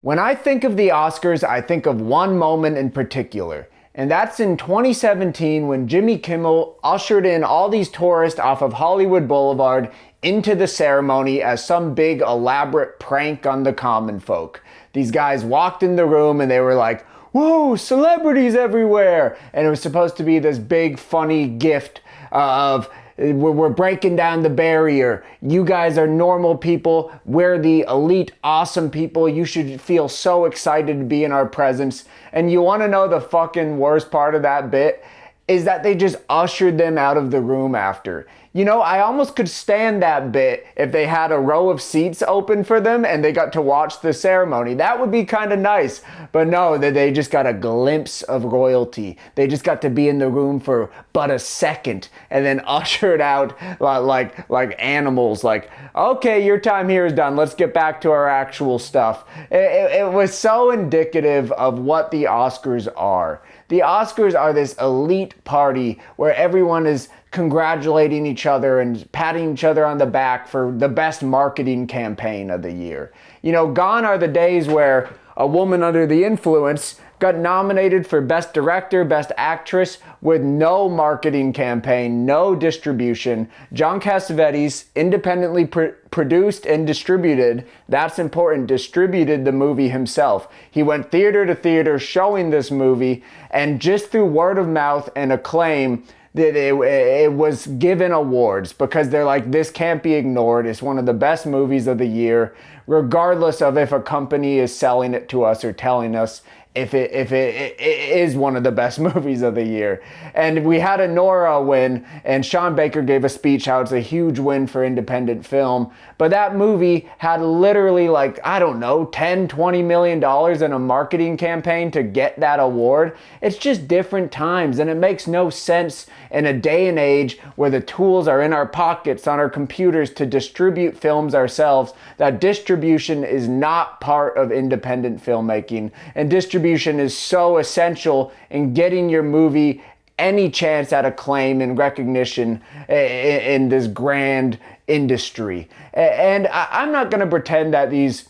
When I think of the Oscars, I think of one moment in particular, and that's in 2017 when Jimmy Kimmel ushered in all these tourists off of Hollywood Boulevard into the ceremony as some big elaborate prank on the common folk. These guys walked in the room and they were like, "Whoa, celebrities everywhere!" And it was supposed to be this big funny gift of we're breaking down the barrier. You guys are normal people. We're the elite, awesome people. You should feel so excited to be in our presence. And you want to know the fucking worst part of that bit? Is that they just ushered them out of the room after. You know, I almost could stand that bit if they had a row of seats open for them and they got to watch the ceremony. That would be kind of nice. But no, they just got a glimpse of royalty. They just got to be in the room for but a second and then ushered out like animals. Like, okay, your time here is done. Let's get back to our actual stuff. It was so indicative of what the Oscars are. The Oscars are this elite party where everyone is congratulating each other and patting each other on the back for the best marketing campaign of the year. You know, gone are the days where A Woman Under the Influence got nominated for Best Director, Best Actress with no marketing campaign, no distribution. John Cassavetes independently produced and distributed, that's important, distributed the movie himself. He went theater to theater showing this movie, and just through word of mouth and acclaim, that it was given awards because they're like, this can't be ignored. It's one of the best movies of the year, regardless of if a company is selling it to us or telling us if it is one of the best movies of the year. And we had a Nora win, and Sean Baker gave a speech how it's a huge win for independent film. But that movie had literally like, I don't know, $10-20 million in a marketing campaign to get that award. It's just different times, and it makes no sense in a day and age where the tools are in our pockets on our computers to distribute films ourselves, that distribution is not part of independent filmmaking. And distribution is so essential in getting your movie any chance at acclaim and recognition in this grand industry. And I'm not going to pretend that these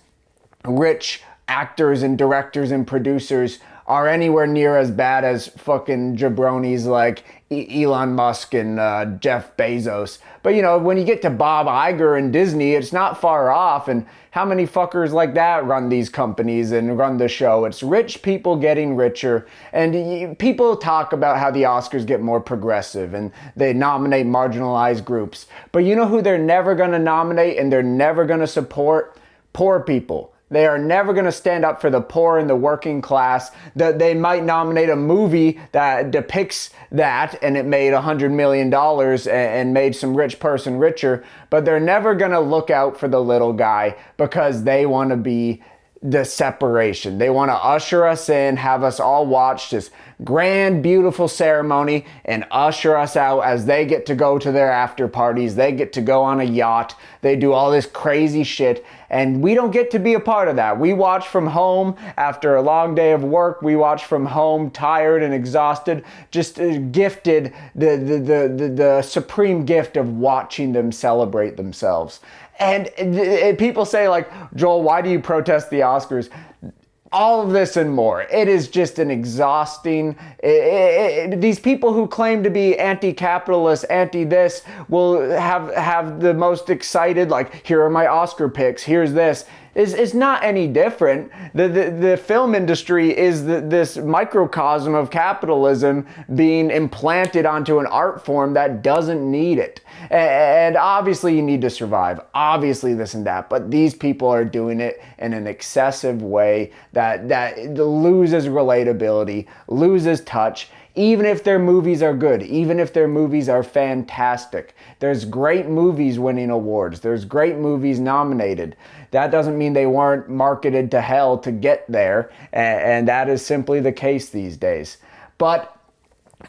rich actors and directors and producers are anywhere near as bad as fucking jabronis like Elon Musk and Jeff Bezos. But you know, when you get to Bob Iger and Disney, it's not far off. And how many fuckers like that run these companies and run the show? It's rich people getting richer. And people talk about how the Oscars get more progressive and they nominate marginalized groups. But you know who they're never going to nominate and they're never going to support? Poor people. They are never going to stand up for the poor and the working class. They might nominate a movie that depicts that and it made $100 million and made some rich person richer, but they're never going to look out for the little guy because they want to be the separation. They want to usher us in, have us all watch this grand, beautiful ceremony and usher us out as they get to go to their after parties. They get to go on a yacht. They do all this crazy shit. And we don't get to be a part of that. We watch from home after a long day of work. We watch from home tired and exhausted, just gifted the supreme gift of watching them celebrate themselves. And people say like, Joel, why do you protest the Oscars? All of this and more. It is just an exhausting... these people who claim to be anti-capitalist, anti-this, will have the most excited, like, here are my Oscar picks, here's this. Is not any different. The film industry is this microcosm of capitalism being implanted onto an art form that doesn't need it. And obviously you need to survive. Obviously this and that. But these people are doing it in an excessive way that loses relatability, loses touch. Even if their movies are good, even if their movies are fantastic. There's great movies winning awards. There's great movies nominated. That doesn't mean they weren't marketed to hell to get there, and that is simply the case these days. But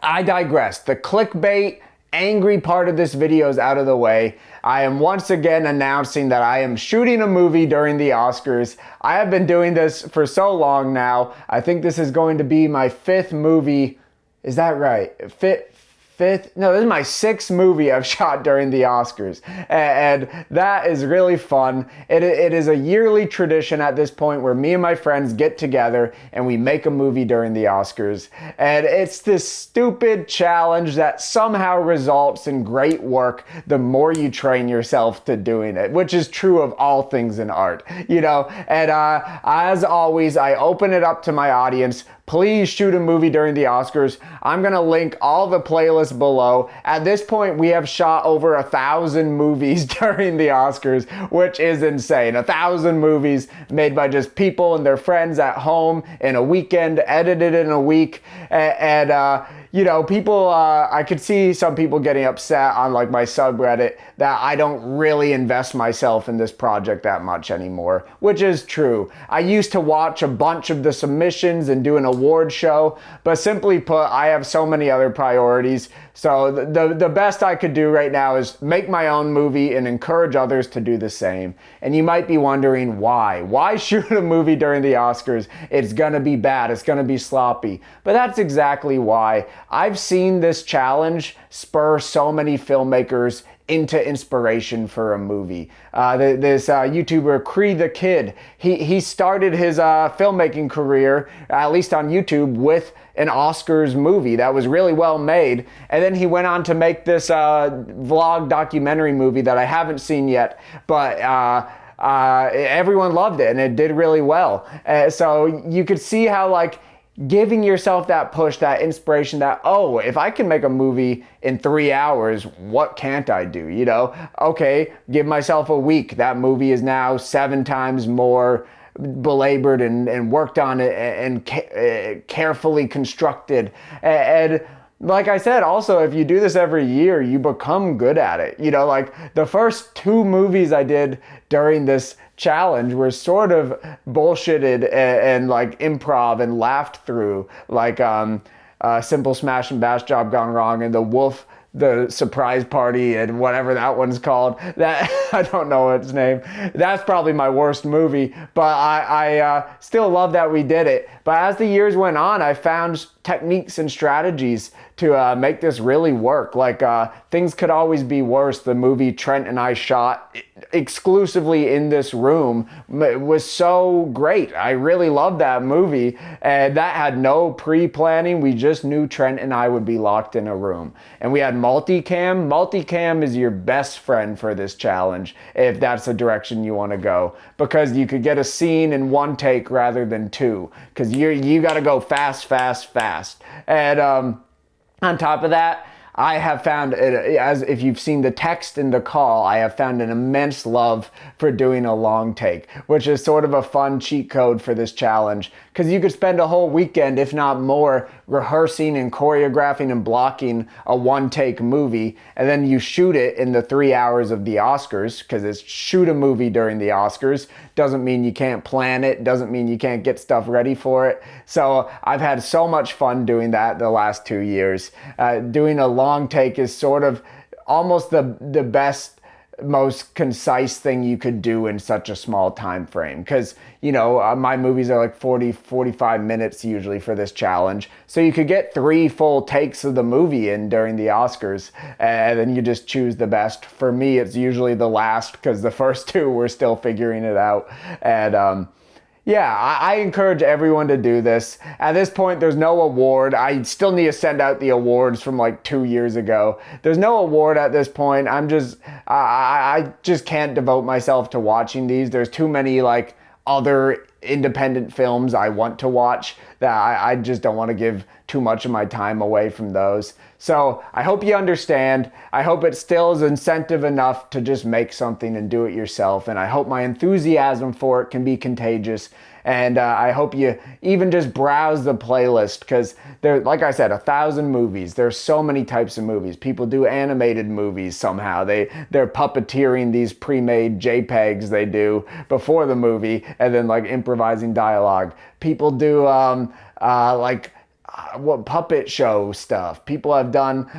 I digress. The clickbait, angry part of this video is out of the way. I am once again announcing that I am shooting a movie during the Oscars. I have been doing this for so long now. I think this is going to be my fifth movie. Is that right? this is my sixth movie I've shot during the Oscars, and that is really fun. It is a yearly tradition at this point where me and my friends get together and we make a movie during the Oscars, and it's this stupid challenge that somehow results in great work the more you train yourself to doing it, which is true of all things in art, and as always, I open it up to my audience. Please shoot a movie during the Oscars. I'm gonna link all the playlists below. At this point, we have shot over 1,000 movies during the Oscars, which is insane. 1,000 movies made by just people and their friends at home in a weekend, edited in a week, and people, I could see some people getting upset on like my subreddit that I don't really invest myself in this project that much anymore, which is true. I used to watch a bunch of the submissions and do an award show, but simply put, I have so many other priorities. So the best I could do right now is make my own movie and encourage others to do the same. And you might be wondering why. Why shoot a movie during the Oscars? It's gonna be bad, it's gonna be sloppy. But that's exactly why. I've seen this challenge spur so many filmmakers into inspiration for a movie. This YouTuber, Cree the Kid, he started his filmmaking career, at least on YouTube, with an Oscars movie that was really well made. And then he went on to make this vlog documentary movie that I haven't seen yet, but everyone loved it and it did really well. So you could see how giving yourself that push, that inspiration, that, oh, if I can make a movie in 3 hours, what can't I do? Okay, give myself a week. That movie is now 7 times more belabored and worked on it and carefully constructed. And like I said, also, if you do this every year, you become good at it. The first 2 movies I did during this challenge were sort of bullshitted and improv and laughed through, Simple Smash and Bash Job Gone Wrong and the surprise party and whatever that one's called. That I don't know its name. That's probably my worst movie, but I still love that we did it. But as the years went on, I found techniques and strategies to make this really work. Things Could Always Be Worse, the movie Trent and I shot exclusively in this room, was so great. I really loved that movie, and that had no pre-planning. We just knew Trent and I would be locked in a room. And we had multicam. Multicam is your best friend for this challenge, if that's the direction you want to go, because you could get a scene in 1 take rather than 2, because you got to go fast. And on top of that, I have found, as if you've seen the text in the call, I have found an immense love for doing a long take, which is sort of a fun cheat code for this challenge, because you could spend a whole weekend, if not more, rehearsing and choreographing and blocking a 1-take movie, and then you shoot it in the 3 hours of the Oscars, because it's shoot a movie during the Oscars. Doesn't mean you can't plan it, doesn't mean you can't get stuff ready for it. So I've had so much fun doing that the last 2 years. Doing a long take is sort of almost the best, most concise thing you could do in such a small time frame, because my movies are 45 minutes usually for this challenge, so you could get 3 full takes of the movie in during the Oscars, and then you just choose the best. For me, it's usually the last, because the first 2 we're still figuring it out. And I encourage everyone to do this. At this point, there's no award. I still need to send out the awards from 2 years ago. There's no award at this point. I just can't devote myself to watching these. There's too many other independent films I want to watch that I just don't want to give too much of my time away from those. So I hope you understand. I hope it still is incentive enough to just make something and do it yourself. And I hope my enthusiasm for it can be contagious. And I hope you even just browse the playlist, because there, like I said, 1,000 movies. There's so many types of movies. People do animated movies somehow. They're puppeteering these pre-made JPEGs they do before the movie, and then improvising dialogue. People do what puppet show stuff. People have done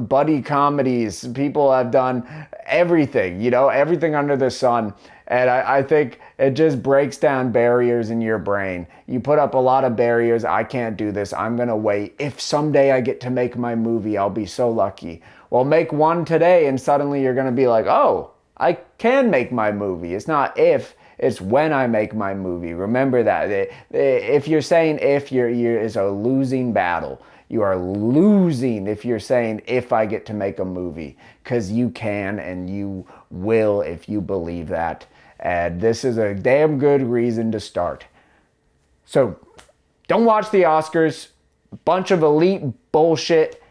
buddy comedies. People have done everything, everything under the sun. And I think It just breaks down barriers in your brain. You put up a lot of barriers. I can't do this. I'm going to wait. If someday I get to make my movie, I'll be so lucky. Well, make one today and suddenly you're going to be like, oh, I can make my movie. It's not if, it's when I make my movie. Remember that. If you're saying if, it's a losing battle. You are losing if you're saying if I get to make a movie, because you can and you will if you believe that. And this is a damn good reason to start. So don't watch the Oscars. Bunch of elite bullshit.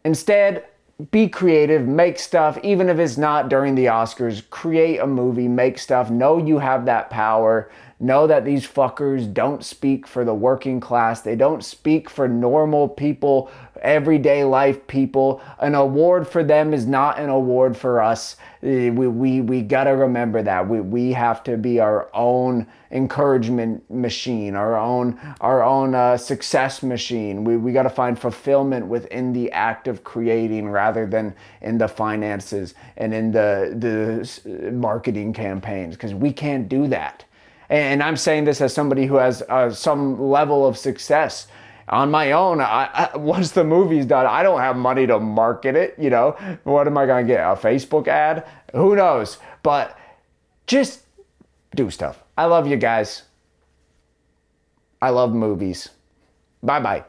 Instead, be creative, make stuff, even if it's not during the Oscars. Create a movie, make stuff. Know you have that power. Know that these fuckers don't speak for the working class. They don't speak for normal people, everyday life people. An award for them is not an award for us. We gotta remember that. We have to be our own encouragement machine, our own success machine. We gotta find fulfillment within the act of creating rather than in the finances and in the marketing campaigns, because we can't do that. And I'm saying this as somebody who has some level of success. On my own, once the movie's done, I don't have money to market it, you know. What am I going to get, a Facebook ad? Who knows? But just do stuff. I love you guys. I love movies. Bye-bye.